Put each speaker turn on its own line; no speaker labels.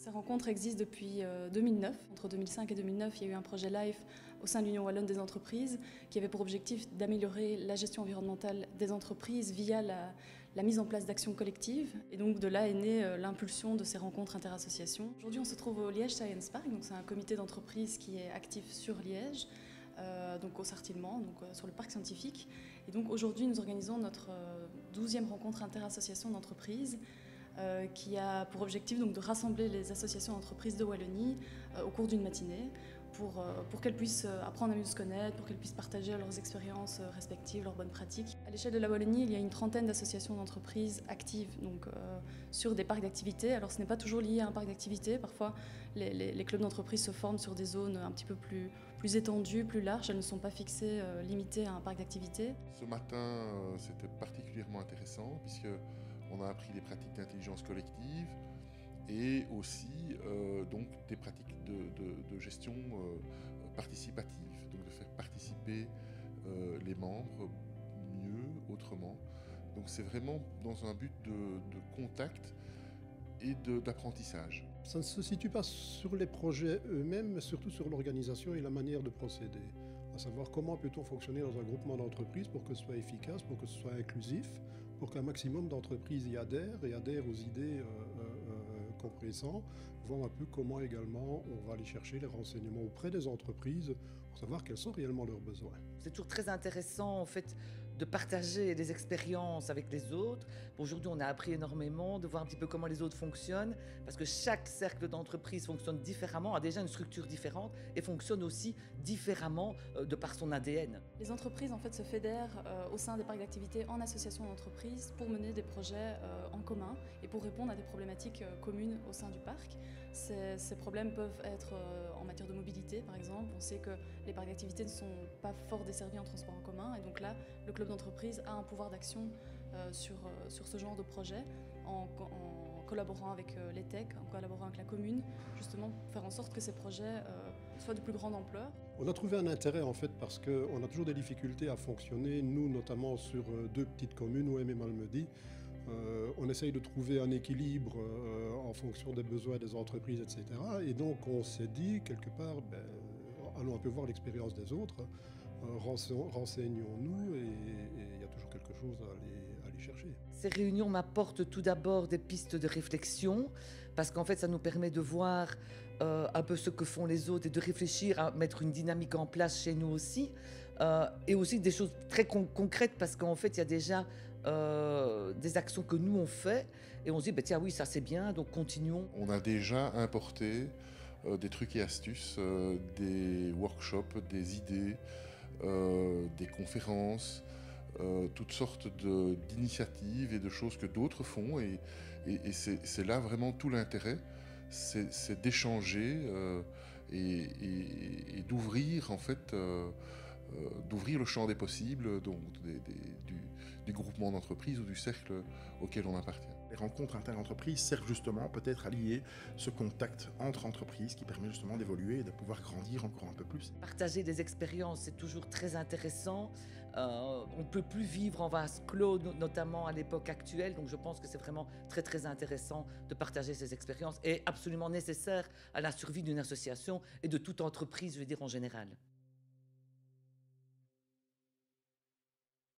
Ces rencontres existent depuis 2009. Entre 2005 et 2009, il y a eu un projet LIFE au sein de l'Union wallonne des entreprises qui avait pour objectif d'améliorer la gestion environnementale des entreprises via la mise en place d'actions collectives. Et donc de là est née l'impulsion de ces rencontres interassociations. Aujourd'hui, on se trouve au Liège Science Park, donc c'est un comité d'entreprise qui est actif sur Liège. Donc au Sartillement, donc sur le parc scientifique. Et donc aujourd'hui, nous organisons notre 12e rencontre interassociation d'entreprises qui a pour objectif donc, de rassembler les associations d'entreprises de Wallonie au cours d'une matinée pour qu'elles puissent apprendre à mieux se connaître, pour qu'elles puissent partager leurs expériences respectives, leurs bonnes pratiques. À l'échelle de la Wallonie, il y a une trentaine d'associations d'entreprises actives donc, sur des parcs d'activités. Alors ce n'est pas toujours lié à un parc d'activités, parfois les clubs d'entreprise se forment sur des zones un petit peu plus étendues, plus larges, elles ne sont pas fixées, limitées à un parc d'activités.
Ce matin, c'était particulièrement intéressant puisque on a appris des pratiques d'intelligence collective et aussi donc des pratiques de gestion participative, donc de faire participer les membres mieux, autrement. Donc c'est vraiment dans un but de contact et d'apprentissage.
Ça ne se situe pas sur les projets eux-mêmes, mais surtout sur l'organisation et la manière de procéder. À savoir comment peut-on fonctionner dans un groupement d'entreprises pour que ce soit efficace, pour que ce soit inclusif, pour qu'un maximum d'entreprises y adhèrent et adhèrent aux idées qu'on présente, voir un peu comment également on va aller chercher les renseignements auprès des entreprises pour savoir quels sont réellement leurs besoins.
C'est toujours très intéressant en fait de partager des expériences avec les autres. Aujourd'hui, on a appris énormément de voir un petit peu comment les autres fonctionnent parce que chaque cercle d'entreprise fonctionne différemment, a déjà une structure différente et fonctionne aussi différemment de par son ADN.
Les entreprises en fait se fédèrent au sein des parcs d'activités en associations d'entreprises pour mener des projets en commun et pour répondre à des problématiques communes au sein du parc. Ces problèmes peuvent être en matière de mobilité par exemple. On sait que les parcs d'activités ne sont pas fort desservis en transport en commun et donc là, le club d'entreprise a un pouvoir d'action sur ce genre de projet en collaborant avec les techs, en collaborant avec la commune, justement pour faire en sorte que ces projets soient de plus grande ampleur.
On a trouvé un intérêt en fait parce qu'on a toujours des difficultés à fonctionner, nous notamment sur deux petites communes, OM et Malmedy. On essaye de trouver un équilibre en fonction des besoins des entreprises, etc. Et donc on s'est dit quelque part, allons un peu voir l'expérience des autres, renseignons-nous et il y a toujours quelque chose à aller chercher.
Ces réunions m'apportent tout d'abord des pistes de réflexion parce qu'en fait ça nous permet de voir un peu ce que font les autres et de réfléchir à mettre une dynamique en place chez nous aussi et aussi des choses très concrètes parce qu'en fait il y a déjà des actions que nous on fait et on se dit tiens oui ça c'est bien donc continuons.
On a déjà importé des trucs et astuces, des workshops, des idées, des conférences, toutes sortes d'initiatives et de choses que d'autres font et c'est là vraiment tout l'intérêt, c'est d'échanger et d'ouvrir en fait d'ouvrir le champ des possibles donc du groupement d'entreprises ou du cercle auquel on appartient.
Les rencontres interentreprises servent justement peut-être à lier ce contact entre entreprises qui permet justement d'évoluer et de pouvoir grandir encore un peu plus.
Partager des expériences, c'est toujours très intéressant. On ne peut plus vivre en vase clos, notamment à l'époque actuelle, donc je pense que c'est vraiment très très intéressant de partager ces expériences et absolument nécessaire à la survie d'une association et de toute entreprise, je veux dire en général.